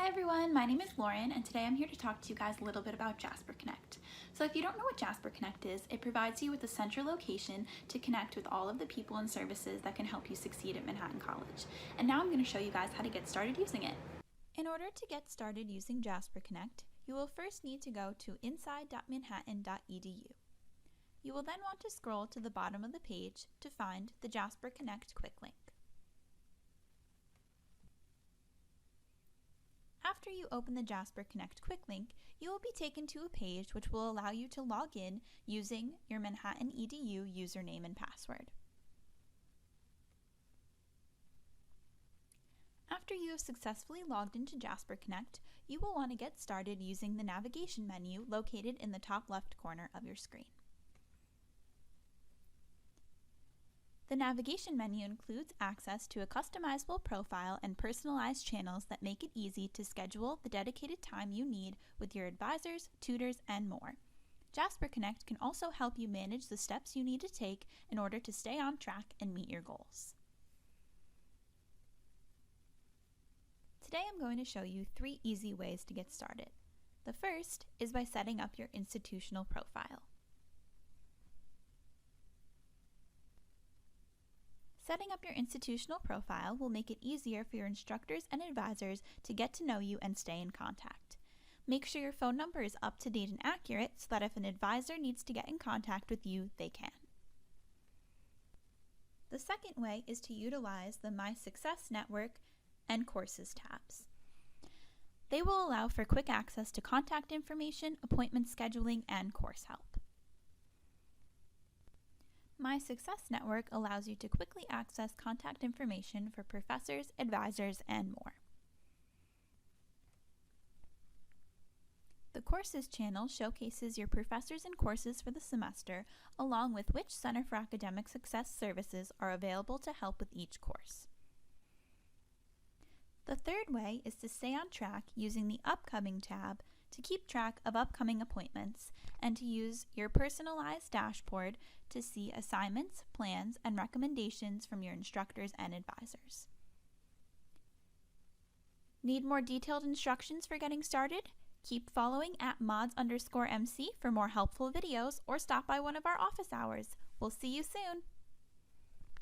Hi everyone, my name is Lauren and today I'm here to talk to you guys a little bit about Jasper Connect. So if you don't know what Jasper Connect is, it provides you with a central location to connect with all of the people and services that can help you succeed at Manhattan College. And now I'm going to show you guys how to get started using it. In order to get started using Jasper Connect, you will first need to go to inside.manhattan.edu. You will then want to scroll to the bottom of the page to find the Jasper Connect quick link. After you open the Jasper Connect quick link, you will be taken to a page which will allow you to log in using your Manhattan EDU username and password. After you have successfully logged into Jasper Connect, you will want to get started using the navigation menu located in the top left corner of your screen. The navigation menu includes access to a customizable profile and personalized channels that make it easy to schedule the dedicated time you need with your advisors, tutors, and more. Jasper Connect can also help you manage the steps you need to take in order to stay on track and meet your goals. Today I'm going to show you 3 easy ways to get started. The first is by setting up your institutional profile. Setting up your institutional profile will make it easier for your instructors and advisors to get to know you and stay in contact. Make sure your phone number is up to date and accurate so that if an advisor needs to get in contact with you, they can. The second way is to utilize the My Success Network and Courses tabs. They will allow for quick access to contact information, appointment scheduling, and course help. My Success Network allows you to quickly access contact information for professors, advisors, and more. The Courses channel showcases your professors and courses for the semester, along with which Center for Academic Success services are available to help with each course. The third way is to stay on track using the Upcoming tab to keep track of upcoming appointments and to use your personalized dashboard to see assignments, plans, and recommendations from your instructors and advisors. Need more detailed instructions for getting started? Keep following at mods_MC for more helpful videos or stop by one of our office hours. We'll see you soon!